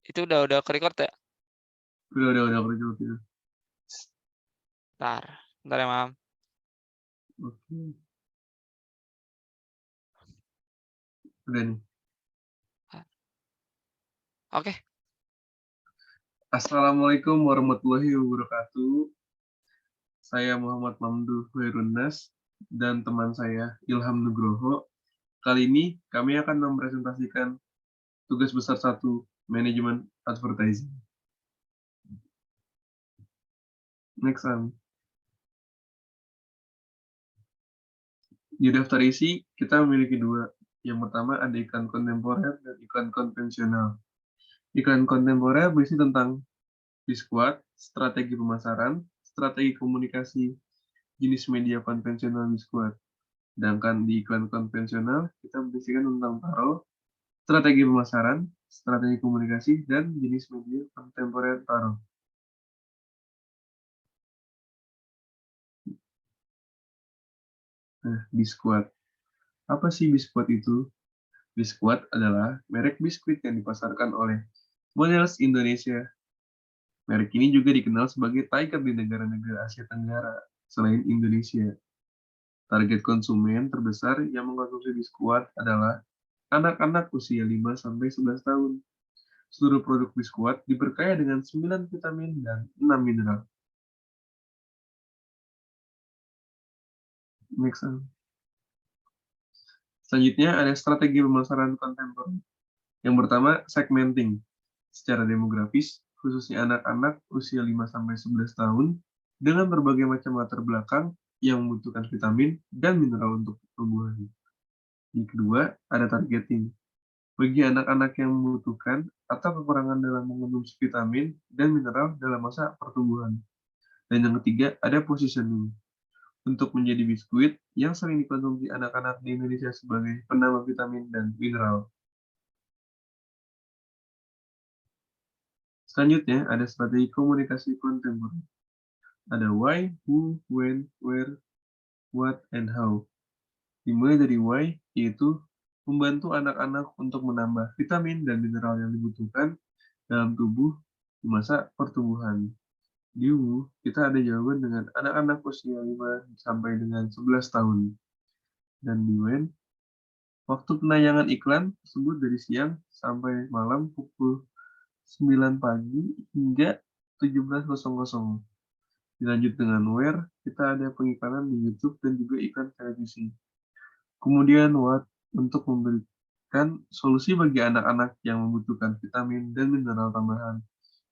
Itu udah ke-record ya? Udah record ya. Bentar ya, Mam. Oke. Udah nih. Oke. Assalamualaikum warahmatullahi wabarakatuh. Saya Muhammad Mamduh Hoirunnas dan teman saya Ilham Nugroho. Kali ini kami akan mempresentasikan tugas besar 1, Manajemen Advertising. Next one. Di daftar isi, kita memiliki 2. Yang pertama ada iklan kontemporer dan iklan konvensional. Iklan kontemporer berisi tentang Biskuat, strategi pemasaran, strategi komunikasi, jenis media konvensional Biskuat. Sedangkan di iklan konvensional, kita berisikan tentang Taro, strategi pemasaran, strategi komunikasi, dan jenis media kontemporer Taro. Nah, Biskuat. Apa sih Biskuat itu? Biskuat adalah merek biskuit yang dipasarkan oleh Mondelez Indonesia. Merek ini juga dikenal sebagai Tiger di negara-negara Asia Tenggara selain Indonesia. Target konsumen terbesar yang mengkonsumsi Biskuat adalah anak-anak usia 5-11 tahun. Seluruh produk Biskuat diberkaya dengan 9 vitamin dan 6 mineral. Next one. Selanjutnya ada strategi pemasaran kontemporer. Yang pertama, segmenting. Secara demografis, khususnya anak-anak usia 5-11 tahun dengan berbagai macam latar belakang yang membutuhkan vitamin dan mineral untuk pertumbuhan. Yang kedua, ada targeting. Bagi anak-anak yang membutuhkan atau kekurangan dalam mengonsumsi vitamin dan mineral dalam masa pertumbuhan. Dan yang ketiga, ada positioning. Untuk menjadi biskuit yang sering dikonsumsi anak-anak di Indonesia sebagai penambah vitamin dan mineral. Selanjutnya, ada strategi komunikasi kontemporer. Ada why, who, when, where, what, and how. Dimulai dari why, yaitu membantu anak-anak untuk menambah vitamin dan mineral yang dibutuhkan dalam tubuh di masa pertumbuhan. Di who, kita ada jawaban dengan anak-anak usia 5 sampai dengan 11 tahun. Dan di when, waktu penayangan iklan tersebut dari siang sampai malam pukul 9 pagi hingga 17.00. Dilanjut dengan where, kita ada pengiklanan di YouTube dan juga iklan televisi. Kemudian what, untuk memberikan solusi bagi anak-anak yang membutuhkan vitamin dan mineral tambahan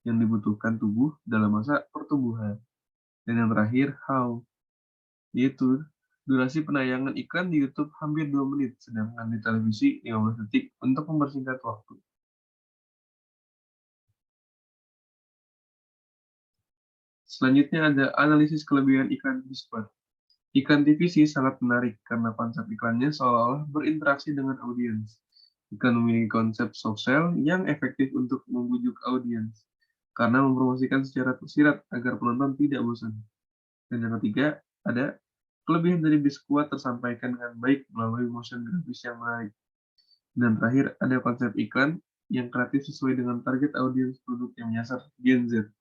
yang dibutuhkan tubuh dalam masa pertumbuhan. Dan yang terakhir, how, yaitu durasi penayangan iklan di YouTube hampir 2 menit, sedangkan di televisi 15 detik untuk mempersingkat waktu. Selanjutnya ada analisis kelebihan iklan Biskuat. Iklan TVC sangat menarik karena konsep iklannya seolah-olah berinteraksi dengan audiens. Iklan memiliki konsep soft sell yang efektif untuk membujuk audiens karena mempromosikan secara tersirat agar penonton tidak bosan. Dan yang ketiga, ada kelebihan dari Biskuat tersampaikan dengan baik melalui motion grafis yang menarik. Dan terakhir, ada konsep iklan yang kreatif sesuai dengan target audiens produk yang menyasar Gen Z.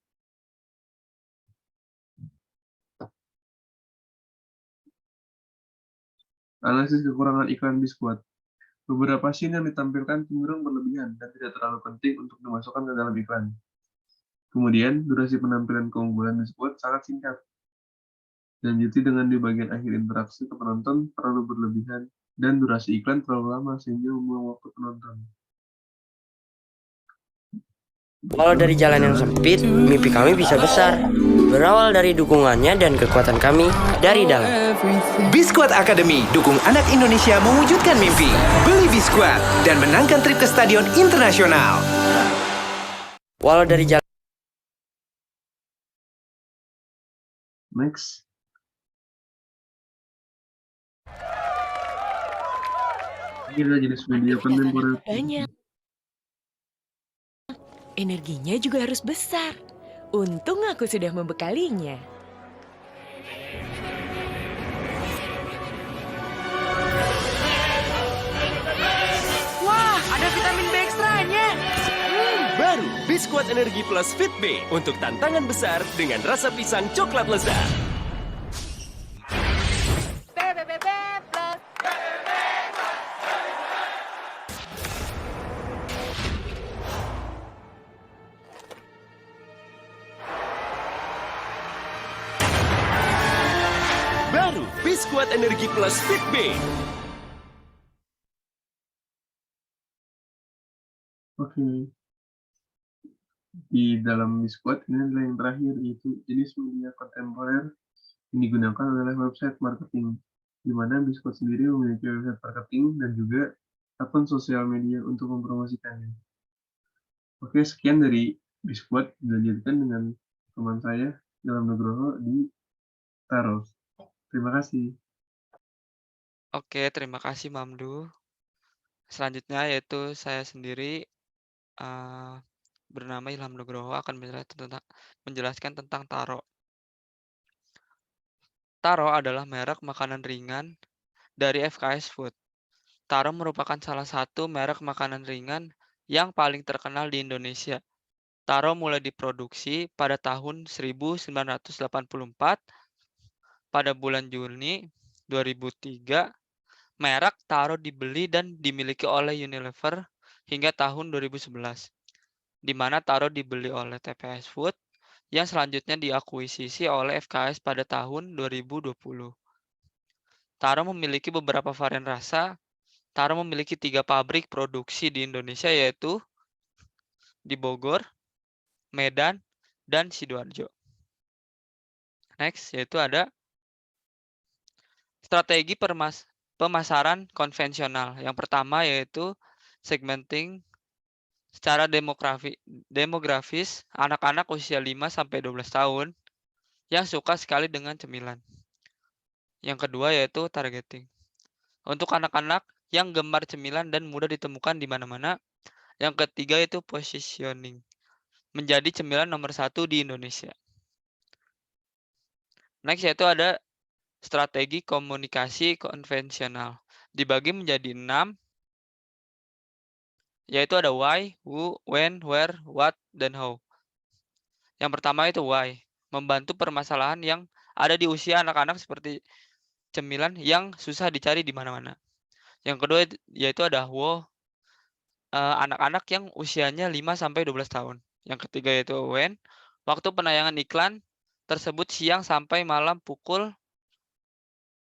Analisis kekurangan iklan Biskuat. Beberapa scene yang ditampilkan cenderung berlebihan dan tidak terlalu penting untuk dimasukkan ke dalam iklan. Kemudian, durasi penampilan keunggulan Biskuat sangat singkat. Dan diikuti dengan di bagian akhir interaksi ke penonton terlalu berlebihan dan durasi iklan terlalu lama sehingga membuang waktu penonton. Walau dari jalan yang sempit, mimpi kami bisa besar. Berawal dari dukungannya dan kekuatan kami dari dalam. Biskuat Academy dukung anak Indonesia mewujudkan mimpi. Beli Biskuat dan menangkan trip ke stadion internasional. Walau dari jalan. Next. Ini jenis media kontemporer. Banyak. Energinya juga harus besar. Untung aku sudah membekalinya. Wah, ada vitamin B ekstranya. Baru Biskuat Energi Plus Fit B untuk tantangan besar dengan rasa pisang coklat lezat. Baru Biskuat Energi Plus Fit B. Oke. Di dalam Biskuat ini adalah yang terakhir, yaitu jenis media kontemporer yang digunakan oleh website marketing, di mana Biskuat sendiri memiliki website marketing dan juga akun sosial media untuk mempromosikannya. Oke, sekian dari Biskuat, dilanjutkan dengan teman saya, Ilham Nugroho di Taro. Terima kasih. Oke, terima kasih Mamdu. Selanjutnya yaitu saya sendiri bernama Ilham Nugroho akan menjelaskan tentang Taro. Taro adalah merek makanan ringan dari FKS Food. Taro merupakan salah satu merek makanan ringan yang paling terkenal di Indonesia. Taro mulai diproduksi pada tahun 1984. Pada bulan Juni 2003, merek Taro dibeli dan dimiliki oleh Unilever hingga tahun 2011, di mana Taro dibeli oleh TPS Food yang selanjutnya diakuisisi oleh FKS pada tahun 2020. Taro memiliki beberapa varian rasa. Taro memiliki 3 pabrik produksi di Indonesia, yaitu di Bogor, Medan, dan Sidoarjo. Next, yaitu ada strategi pemasaran konvensional. Yang pertama yaitu segmenting secara demografis anak-anak usia 5-12 tahun yang suka sekali dengan cemilan. Yang kedua yaitu targeting. Untuk anak-anak yang gemar cemilan dan mudah ditemukan di mana-mana. Yang ketiga yaitu positioning. Menjadi cemilan nomor 1 di Indonesia. Next yaitu ada strategi komunikasi konvensional. Dibagi menjadi 6, yaitu ada why, who, when, where, what, dan how. Yang pertama itu why, membantu permasalahan yang ada di usia anak-anak seperti cemilan yang susah dicari di mana-mana. Yang kedua yaitu ada how, anak-anak yang usianya 5-12 tahun. Yang ketiga yaitu when, waktu penayangan iklan tersebut siang sampai malam pukul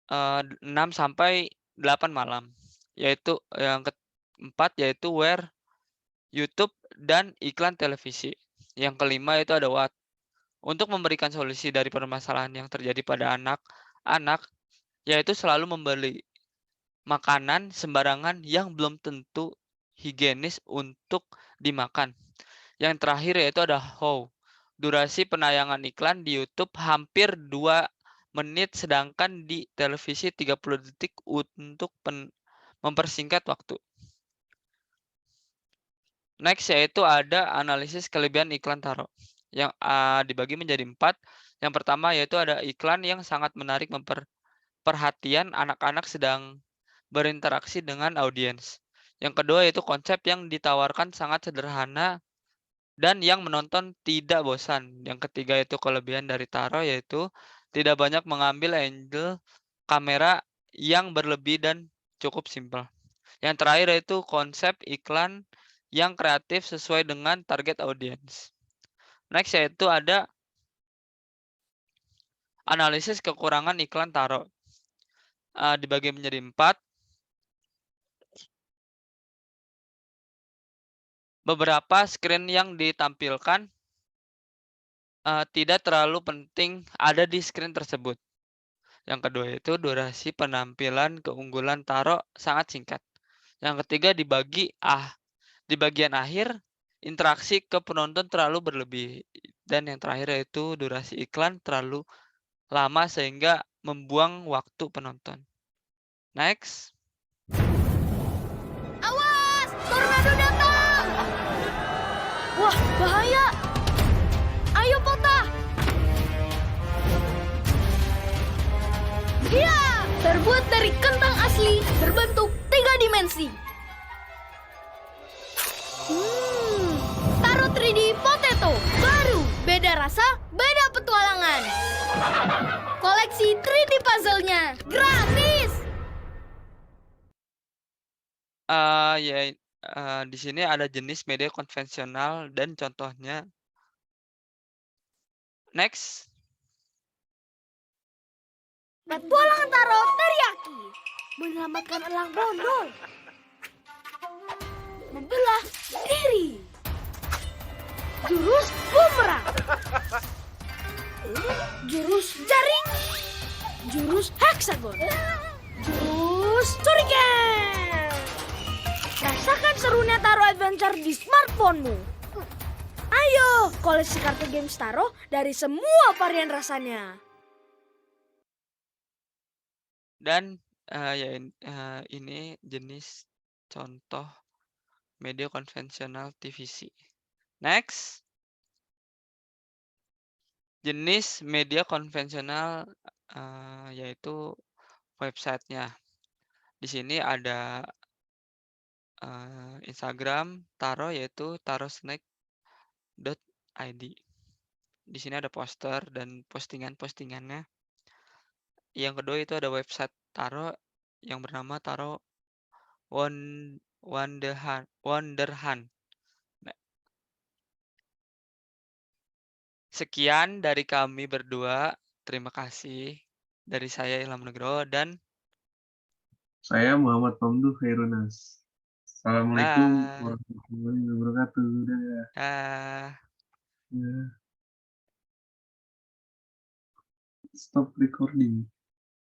6 sampai 8 malam. Yaitu yang keempat yaitu where, YouTube dan iklan televisi. Yang kelima itu ada what. Untuk memberikan solusi dari permasalahan yang terjadi pada anak-anak, yaitu selalu membeli makanan sembarangan yang belum tentu higienis untuk dimakan. Yang terakhir yaitu ada how. Durasi penayangan iklan di YouTube hampir 2 menit, sedangkan di televisi 30 detik untuk mempersingkat waktu. Next yaitu ada analisis kelebihan iklan Taro yang dibagi menjadi 4. Yang pertama yaitu ada iklan yang sangat menarik perhatian anak-anak sedang berinteraksi dengan audiens. Yang kedua yaitu konsep yang ditawarkan sangat sederhana dan yang menonton tidak bosan. Yang ketiga yaitu kelebihan dari Taro yaitu tidak banyak mengambil angle kamera yang berlebih dan cukup simpel. Yang terakhir yaitu konsep iklan yang kreatif sesuai dengan target audiens. Next yaitu ada analisis kekurangan iklan Taro. Dibagi menjadi 4. Beberapa screen yang ditampilkan tidak terlalu penting ada di screen tersebut. Yang kedua itu durasi penampilan keunggulan Taro sangat singkat. Yang ketiga di bagian akhir interaksi ke penonton terlalu berlebih. Dan yang terakhir yaitu durasi iklan terlalu lama sehingga membuang waktu penonton. Next. Awas, tornado datang! Wah, bahaya! Ayo, Pota! Iya, terbuat dari kentang asli berbentuk 3 dimensi. Taro 3D Taro, baru, beda rasa, beda petualangan. Koleksi 3D puzzle-nya gratis. Di sini ada jenis media konvensional dan contohnya. Next. Petualangan Taro teriyaki. Menyelamatkan elang bondol. Membelah diri. Jurus bumerang. Jurus jaring. Jurus heksagon. Jurus shuriken. Rasakan serunya Taro Adventure di smartphone-mu. Ayo, koleksi kartu games Taro dari semua varian rasanya. Dan ini jenis contoh media konvensional TVC. Next. Jenis media konvensional yaitu websitenya. Di sini ada Instagram Taro yaitu tarosnack.id. Di sini ada poster dan postingan-postingannya. Yang kedua itu ada website Taro yang bernama Taro Wonderhan. Nah, sekian dari kami berdua. Terima kasih dari saya Ilham Nugroho dan Saya Muhammad Pamdu Khairunas. Assalamualaikum dah. warahmatullahi wabarakatuh. Dah. Ya. Stop recording.